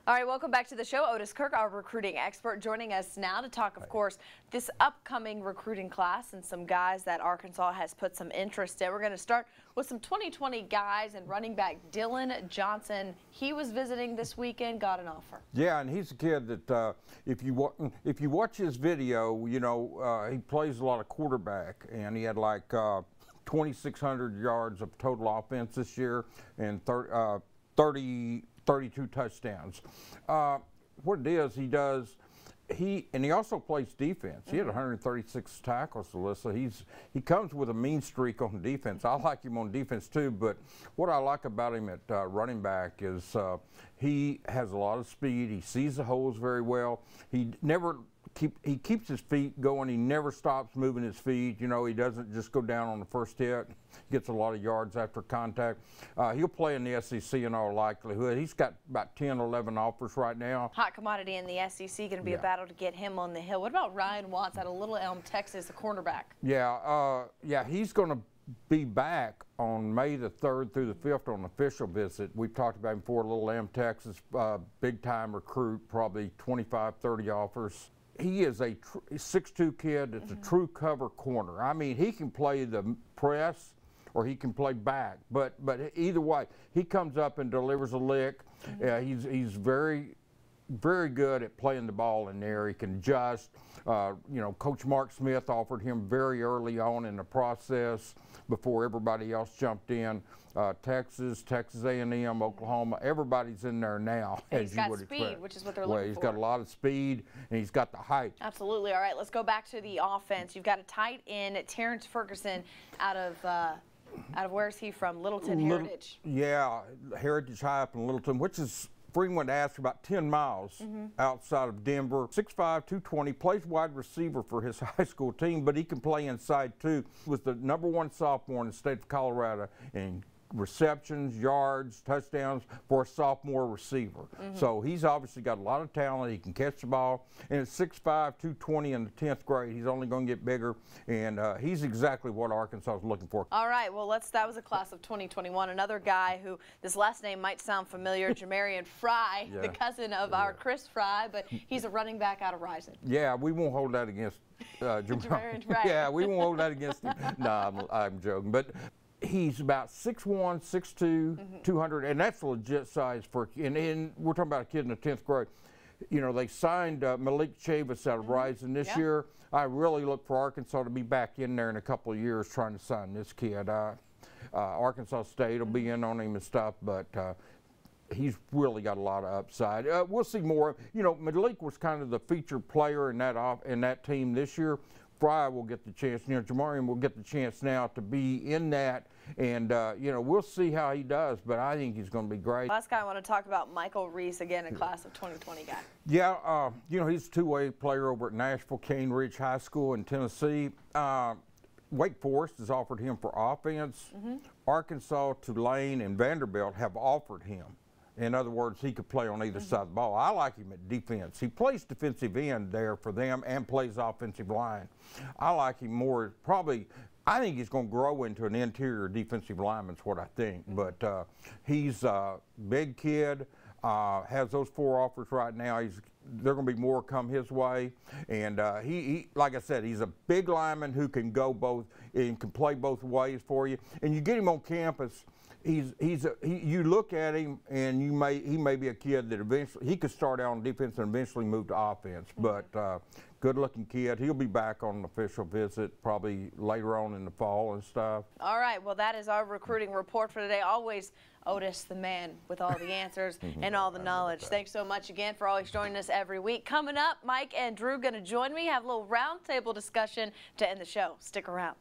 All right, welcome back to the show. Otis Kirk, our recruiting expert, joining us now to talk, of course, this upcoming recruiting class and some guys that Arkansas has put some interest in. We're going to start with some 2020 guys, and running back Dillon Johnson. He was visiting this weekend, got an offer. Yeah, and he's a kid that if you watch his video, you know, he plays a lot of quarterback, and he had like 2,600 yards of total offense this year and 32 touchdowns. What it is, he also plays defense. He had 136 tackles, Alyssa. He comes with a mean streak on defense. I like him on defense too, but what I like about him at running back is he has a lot of speed. He sees the holes very well. He keeps his feet going. He never stops moving his feet. You know, he doesn't just go down on the first hit. He gets a lot of yards after contact. He'll play in the SEC in all likelihood. He's got about 10, 11 offers right now. Hot commodity in the SEC, going to be a battle to get him on the hill. What about Ryan Watts out of Little Elm, Texas, the cornerback? Yeah, he's going to be back on May the 3rd through the 5th on an official visit. We've talked about him before. Little Elm, Texas, big-time recruit, probably 25, 30 offers. He is a 6'2" kid that's a true cover corner. I mean, he can play the press or he can play back, but either way, he comes up and delivers a lick. He's very good at playing the ball in there. He can adjust. You know, Coach Mark Smith offered him very early on in the process before everybody else jumped in. Texas A&M, Oklahoma, everybody's in there now. And he's got speed, which is what they're looking for. He's got a lot of speed, and he's got the height. Absolutely. All right, let's go back to the offense. You've got a tight end, Terrence Ferguson, out of where's he from? Littleton Heritage. Yeah, Heritage High up in Littleton, which is Freeman asked about 10 miles outside of Denver. 6'5", 220, plays wide receiver for his high school team, but he can play inside too. Was the #1 sophomore in the state of Colorado in receptions, yards, touchdowns for a sophomore receiver. So he's obviously got a lot of talent. He can catch the ball. And at 6'5", 220 in the 10th grade, he's only going to get bigger. And he's exactly what Arkansas is looking for. All right, well, that was a class of 2021. Another guy who this last name might sound familiar, Jamarian Frey, the cousin of our Chris Frey, but he's a running back out of Rising. Yeah, we won't hold that against Jamarian Frey. Yeah, we won't hold that against him. No, I'm joking. But he's about 6'1", 6'2", 200, and that's a legit size for. And we're talking about a kid in the 10th grade. You know, they signed Malik Chavis out of Rising this year. I really look for Arkansas to be back in there in a couple of years trying to sign this kid. Arkansas State will be in on him and stuff, but he's really got a lot of upside. We'll see more. You know, Malik was kind of the featured player in that team this year. Frey will get the chance. You know, Jamarian will get the chance now to be in that, and you know, we'll see how he does. But I think he's going to be great. Last guy I want to talk about, Michael Reese, again, a class of 2020 guy. Yeah, you know, he's a two-way player over at Nashville Cane Ridge High School in Tennessee. Wake Forest has offered him for offense. Arkansas, Tulane, and Vanderbilt have offered him. In other words, he could play on either side of the ball. I like him at defense. He plays defensive end there for them and plays offensive line. I like him more, probably, I think he's going to grow into an interior defensive lineman is what I think. But he's a big kid, has those 4 offers right now. They're going to be more come his way. And he, like I said, he's a big lineman who can go both and can play both ways for you. And you get him on campus, you look at him and he may be a kid that eventually he could start out on defense and eventually move to offense. But good looking kid. He'll be back on an official visit probably later on in the fall and stuff. All right, well, that is our recruiting report for today. Always Otis, the man with all the answers and all the knowledge. Thanks so much again for always joining us every week. Coming up, Mike and Drew going to join me, have a little roundtable discussion to end the show. Stick around.